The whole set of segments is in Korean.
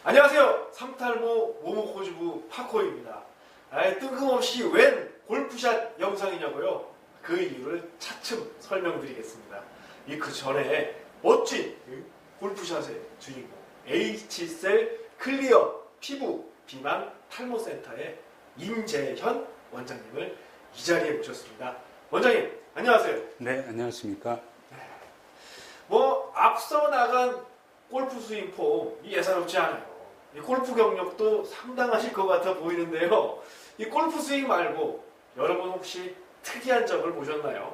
안녕하세요. 삼탈모 모모코즈부 파코입니다. 뜬금없이 웬 골프샷 영상이냐고요? 그 이유를 차츰 설명드리겠습니다. 그 전에 멋진 골프샷의 주인공 H셀 클리어 피부 비만 탈모센터의 임재현 원장님을 이 자리에 모셨습니다. 원장님 안녕하세요. 네, 안녕하십니까. 앞서 나간 골프 스윙 폼 예사롭지 않아요. 이 골프 경력도 상당하실 것 같아 보이는데요. 이 골프 스윙 말고 여러분 혹시 특이한 점을 보셨나요?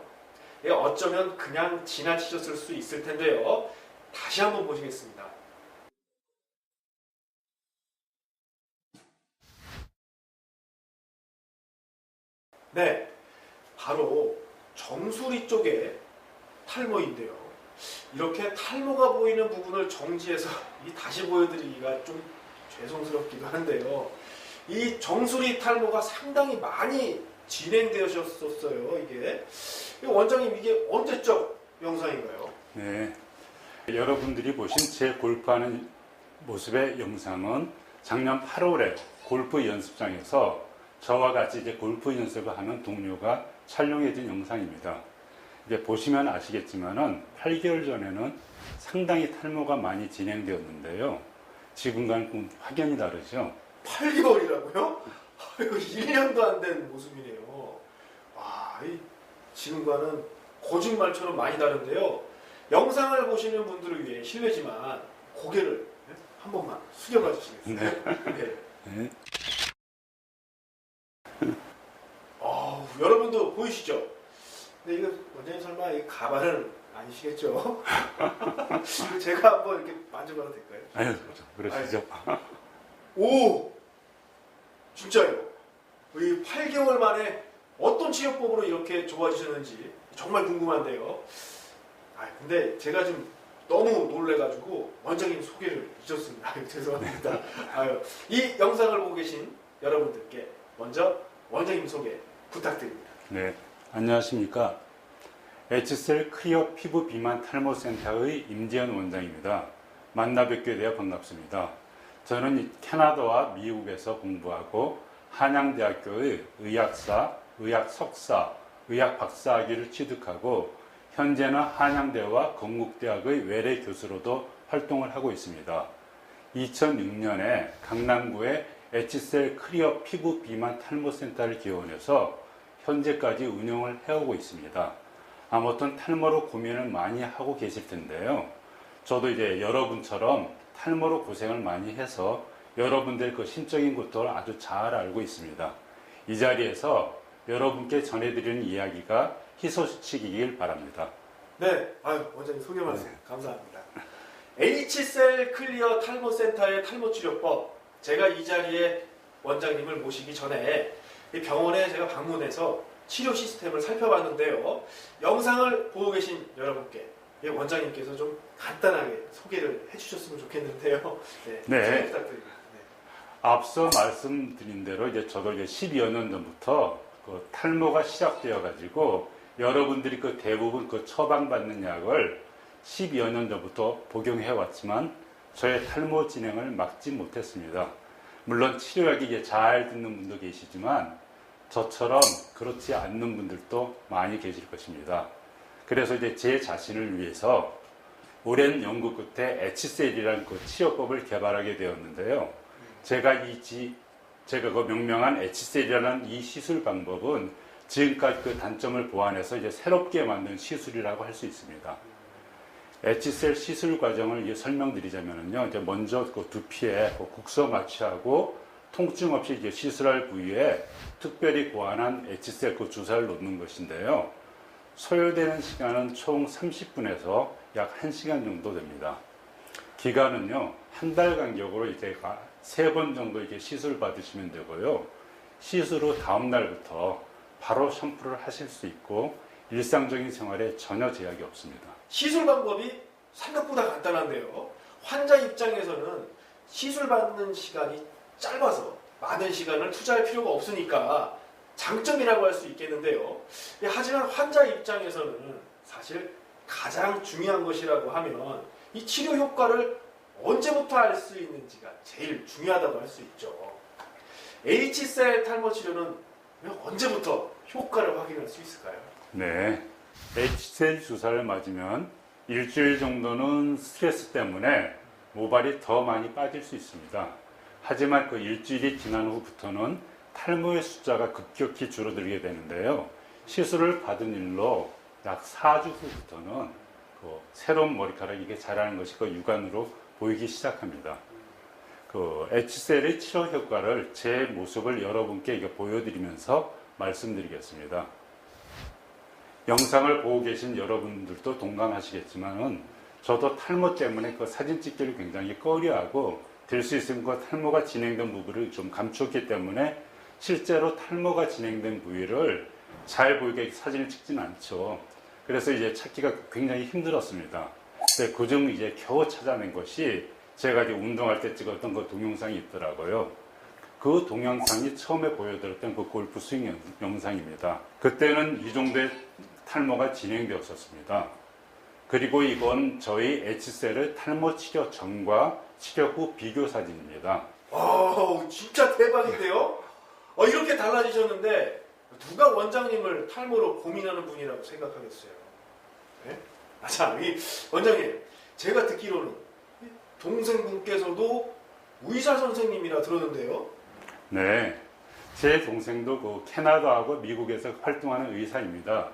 어쩌면 그냥 지나치셨을 수 있을 텐데요. 다시 한번 보시겠습니다. 네, 바로 정수리 쪽에 탈모인데요. 이렇게 탈모가 보이는 부분을 정지해서 다시 보여드리기가 좀 죄송스럽기도 한데요. 이 정수리 탈모가 상당히 많이 진행되셨었어요. 이게 원장님 이게 언제적 영상인가요? 네, 여러분들이 보신 제 골프하는 모습의 영상은 작년 8월에 골프 연습장에서 저와 같이 이제 골프 연습을 하는 동료가 촬영해준 영상입니다. 이제 보시면 아시겠지만은 8개월 전에는 상당히 탈모가 많이 진행되었는데요. 지금과는 확연히 다르죠. 8개월이라고요? 1년도 안 된 모습이네요. 지금과는 거짓말처럼 많이 다른데요. 영상을 보시는 분들을 위해 실례지만 고개를 한 번만 숙여봐 주시겠어요? 네. 네. 여러분도 보이시죠? 근데 이거 원장님 설마 이 가발은 아니시겠죠? 제가 한번 이렇게 만져봐도 될까요? 아유, 그러시죠. 오! 진짜요. 이 8개월 만에 어떤 치료법으로 이렇게 좋아지셨는지 정말 궁금한데요. 근데 제가 좀 너무 놀래가지고 원장님 소개를 잊었습니다. 죄송합니다. 이 영상을 보고 계신 여러분들께 먼저 원장님 소개 부탁드립니다. 네, 안녕하십니까. H셀 클리어 피부 비만 탈모센터의 임재현 원장입니다. 만나 뵙게 되어 반갑습니다. 저는 캐나다와 미국에서 공부하고 한양대학교의 의학사, 의학석사, 의학박사학위를 취득하고 현재는 한양대와 건국대학의 외래 교수로도 활동을 하고 있습니다. 2006년에 강남구에 H셀 클리어 피부 비만 탈모센터를 개원해서 현재까지 운영을 해오고 있습니다. 아무튼 탈모로 고민을 많이 하고 계실 텐데요. 저도 이제 여러분처럼 탈모로 고생을 많이 해서 여러분들 그 심적인 고통을 아주 잘 알고 있습니다. 이 자리에서 여러분께 전해드리는 이야기가 희소식이길 바랍니다. 네, 원장님 소개만 해주세요. 감사합니다. H셀 클리어 탈모센터의 탈모치료법, 제가 이 자리에 원장님을 모시기 전에 병원에 제가 방문해서 치료 시스템을 살펴봤는데요. 영상을 보고 계신 여러분께 원장님께서 좀 간단하게 소개를 해주셨으면 좋겠는데요. 네. 소개 부탁드립니다. 앞서 말씀드린 대로 이제 저도 이제 12여 년 전부터 그 탈모가 시작되어 가지고 여러분들이 그 대부분 그 처방받는 약을 12여 년 전부터 복용해 왔지만 저의 탈모 진행을 막지 못했습니다. 물론 치료약이 이제 잘 듣는 분도 계시지만 저처럼 그렇지 않는 분들도 많이 계실 것입니다. 그래서 이제 제 자신을 위해서 오랜 연구 끝에 H셀이라는 그 치료법을 개발하게 되었는데요. 제가 그 명명한 H셀이라는 이 시술 방법은 지금까지 그 단점을 보완해서 이제 새롭게 만든 시술이라고 할 수 있습니다. H셀 시술 과정을 이제 설명드리자면요. 이제 먼저 그 두피에 국소 마취하고 통증 없이 이제 시술할 부위에 특별히 고안한 H셀 그 주사를 놓는 것인데요. 소요되는 시간은 총 30분에서 약 1시간 정도 됩니다. 기간은요, 한 달 간격으로 이제 3번 정도 이렇게 시술 받으시면 되고요. 시술 후 다음 날부터 바로 샴푸를 하실 수 있고 일상적인 생활에 전혀 제약이 없습니다. 시술 방법이 생각보다 간단한데요. 환자 입장에서는 시술 받는 시간이 짧아서 많은 시간을 투자할 필요가 없으니까 장점이라고 할 수 있겠는데요. 하지만 환자 입장에서는 사실 가장 중요한 것이라고 하면 이 치료 효과를 언제부터 알 수 있는지가 제일 중요하다고 할 수 있죠. H셀 탈모 치료는 언제부터 효과를 확인할 수 있을까요? 네. H셀 주사를 맞으면 일주일 정도는 스트레스 때문에 모발이 더 많이 빠질 수 있습니다. 하지만 그 일주일이 지난 후부터는 탈모의 숫자가 급격히 줄어들게 되는데요. 시술을 받은 일로 약 4주 후부터는 그 새로운 머리카락이 이게 자라는 것이 그 육안으로 보이기 시작합니다. 그 H셀의 치료 효과를 제 모습을 여러분께 이거 보여드리면서 말씀드리겠습니다. 영상을 보고 계신 여러분들도 동감하시겠지만은 저도 탈모 때문에 그 사진 찍기를 굉장히 꺼려하고 될 수 있으면 그 탈모가 진행된 부분을 좀 감추었기 때문에 실제로 탈모가 진행된 부위를 잘 보이게 사진을 찍지는 않죠. 그래서 이제 찾기가 굉장히 힘들었습니다. 근데 그중 이제 겨우 찾아낸 것이 제가 이제 운동할 때 찍었던 그 동영상이 있더라고요. 그 동영상이 처음에 보여드렸던 그 골프 스윙 영상입니다. 그때는 이 정도의 탈모가 진행되었었습니다. 그리고 이건 저희 H셀의 탈모 치료 전과 치료 후 비교 사진입니다. 진짜 대박인데요? 이렇게 달라지셨는데 누가 원장님을 탈모로 고민하는 분이라고 생각하겠어요? 네? 참, 원장님, 제가 듣기로는 동생분께서도 의사 선생님이라 들었는데요? 네, 제 동생도 그 캐나다하고 미국에서 활동하는 의사입니다.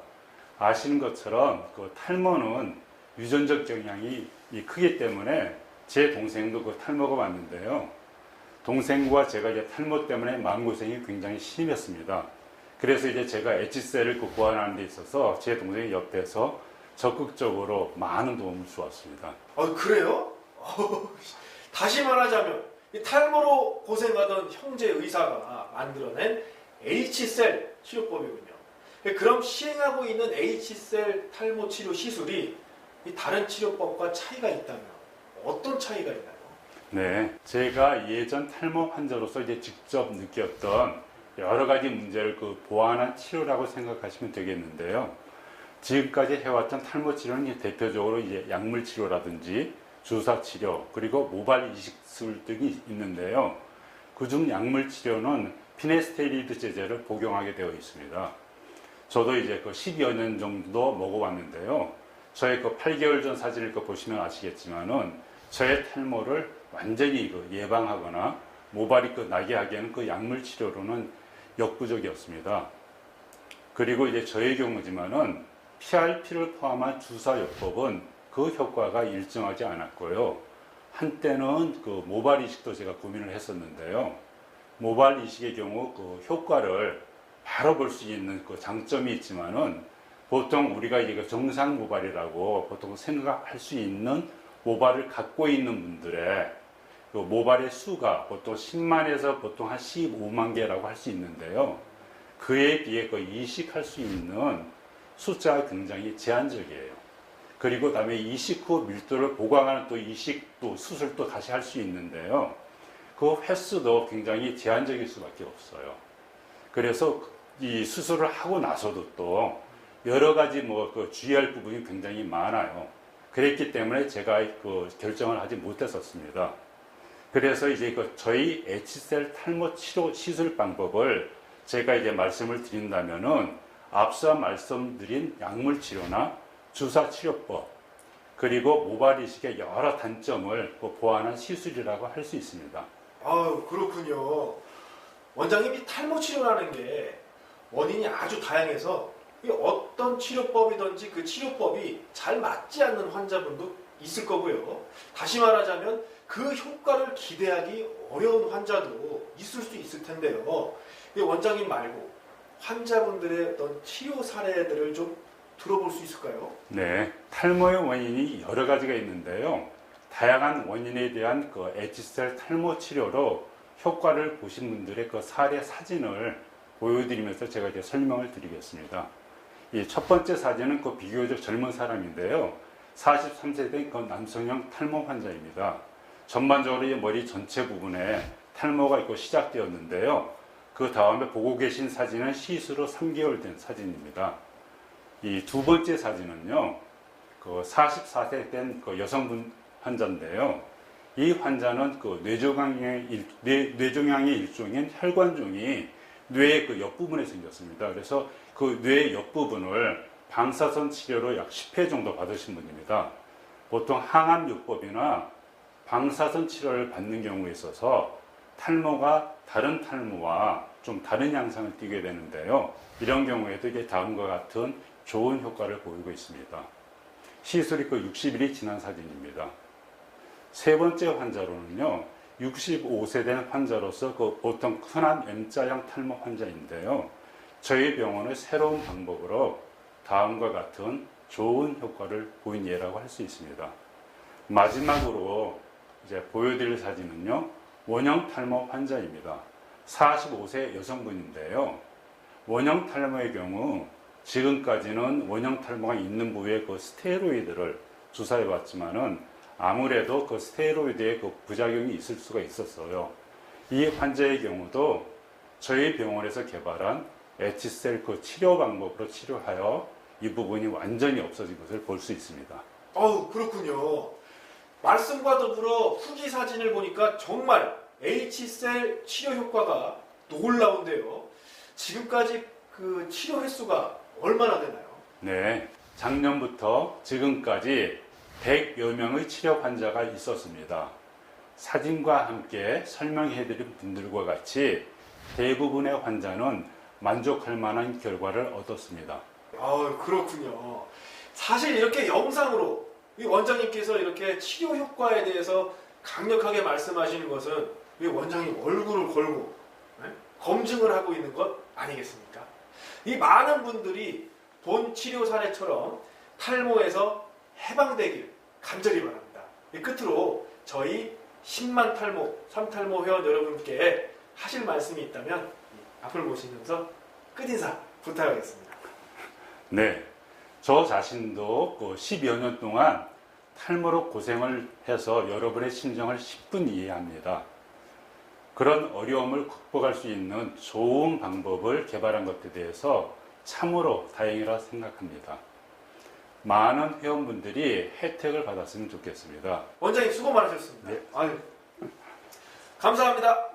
아시는 것처럼 그 탈모는 유전적 경향이 크기 때문에 제 동생도 그 탈모가 왔는데요. 동생과 제가 이제 탈모 때문에 마음고생이 굉장히 심했습니다. 그래서 이제 제가 H셀을 그 보완하는 데 있어서 제 동생이 옆에서 적극적으로 많은 도움을 주었습니다. 그래요? 다시 말하자면 이 탈모로 고생하던 형제 의사가 만들어낸 H셀 치료법이군요. 그럼 시행하고 있는 H셀 탈모 치료 시술이 이 다른 치료법과 차이가 있다면 어떤 차이가 있나요? 네, 제가 예전 탈모 환자로서 이제 직접 느꼈던 여러 가지 문제를 그 보완한 치료라고 생각하시면 되겠는데요. 지금까지 해왔던 탈모 치료는 대표적으로 이제 약물 치료라든지 주사 치료 그리고 모발 이식술 등이 있는데요. 그중 약물 치료는 피네스테리드 제제를 복용하게 되어 있습니다. 저도 이제 그 10여 년 정도 먹어왔는데요. 저의 그 8개월 전 사진을 보시면 아시겠지만은 저의 탈모를 완전히 예방하거나 모발이 나게 하기에는 그 약물 치료로는 역부족이었습니다. 그리고 이제 저의 경우지만은 PRP를 포함한 주사요법은 그 효과가 일정하지 않았고요. 한때는 그 모발 이식도 제가 고민을 했었는데요. 모발 이식의 경우 그 효과를 바로 볼 수 있는 그 장점이 있지만은 보통 우리가 이게 정상 모발이라고 보통 생각할 수 있는 모발을 갖고 있는 분들의 그 모발의 수가 보통 10만에서 보통 한 15만 개라고 할 수 있는데요. 그에 비해 그 이식할 수 있는 숫자가 굉장히 제한적이에요. 그리고 다음에 이식 후 밀도를 보강하는 또 이식도 수술도 다시 할 수 있는데요. 그 횟수도 굉장히 제한적일 수밖에 없어요. 그래서 이 수술을 하고 나서도 또 여러 가지 그 주의할 부분이 굉장히 많아요. 그랬기 때문에 제가 그 결정을 하지 못했었습니다. 그래서 이제 저희 H셀 탈모 치료 시술 방법을 제가 이제 말씀을 드린다면은 앞서 말씀드린 약물 치료나 주사 치료법 그리고 모발 이식의 여러 단점을 보완한 시술이라고 할 수 있습니다. 그렇군요. 원장님이 탈모 치료라는 게 원인이 아주 다양해서 어떤 치료법이든지 그 치료법이 잘 맞지 않는 환자분도 있을 거고요. 다시 말하자면 그 효과를 기대하기 어려운 환자도 있을 수 있을 텐데요. 원장님 말고 환자분들의 어떤 치료 사례들을 좀 들어볼 수 있을까요? 네, 탈모의 원인이 여러 가지가 있는데요. 다양한 원인에 대한 그 H셀 탈모 치료로 효과를 보신 분들의 그 사례 사진을 보여드리면서 제가 이제 설명을 드리겠습니다. 이 첫 번째 사진은 그 비교적 젊은 사람인데요. 43세 된 그 남성형 탈모 환자입니다. 전반적으로 이 머리 전체 부분에 탈모가 있고 시작되었는데요. 그 다음에 보고 계신 사진은 시술 후 3개월 된 사진입니다. 이 두 번째 사진은요, 그 44세 된 그 여성분 환자인데요. 이 환자는 그 뇌종양의 일종인 혈관종이 뇌의 그 옆부분에 생겼습니다. 그래서 그 뇌의 옆부분을 방사선 치료로 약 10회 정도 받으신 분입니다. 보통 항암요법이나 방사선 치료를 받는 경우에 있어서 탈모가 다른 탈모와 좀 다른 양상을 띠게 되는데요. 이런 경우에도 이게 다음과 같은 좋은 효과를 보이고 있습니다. 시술이 그 60일이 지난 사진입니다. 세 번째 환자로는요, 65세 된 환자로서 그 보통 흔한 M자형 탈모 환자인데요. 저희 병원의 새로운 방법으로 다음과 같은 좋은 효과를 보인 예라고 할 수 있습니다. 마지막으로 이제 보여드릴 사진은요, 원형 탈모 환자입니다. 45세 여성분인데요. 원형 탈모의 경우 지금까지는 원형 탈모가 있는 부위에 그 스테로이드를 주사해 봤지만은 아무래도 그 스테로이드의 그 부작용이 있을 수가 있었어요. 이 환자의 경우도 저희 병원에서 개발한 H셀 그 치료 방법으로 치료하여 이 부분이 완전히 없어진 것을 볼 수 있습니다. 그렇군요. 말씀과 더불어 후기 사진을 보니까 정말 H셀 치료 효과가 놀라운데요. 지금까지 그 치료 횟수가 얼마나 되나요? 네, 작년부터 지금까지 100여 명의 치료 환자가 있었습니다. 사진과 함께 설명해드린 분들과 같이 대부분의 환자는 만족할 만한 결과를 얻었습니다. 그렇군요. 사실 이렇게 영상으로 이 원장님께서 이렇게 치료 효과에 대해서 강력하게 말씀하시는 것은 이 원장님 얼굴을 걸고 검증을 하고 있는 것 아니겠습니까? 이 많은 분들이 본 치료 사례처럼 탈모에서 해방되길 간절히 바랍니다. 이 끝으로 저희 10만 탈모, 3탈모 회원 여러분께 하실 말씀이 있다면 앞을 보시면서 끝인사 부탁하겠습니다. 네, 저 자신도 그 10여 년 동안 탈모로 고생을 해서 여러분의 심정을 10분 이해합니다. 그런 어려움을 극복할 수 있는 좋은 방법을 개발한 것에 대해서 참으로 다행이라 생각합니다. 많은 회원분들이 혜택을 받았으면 좋겠습니다. 원장님 수고 많으셨습니다. 네. 감사합니다.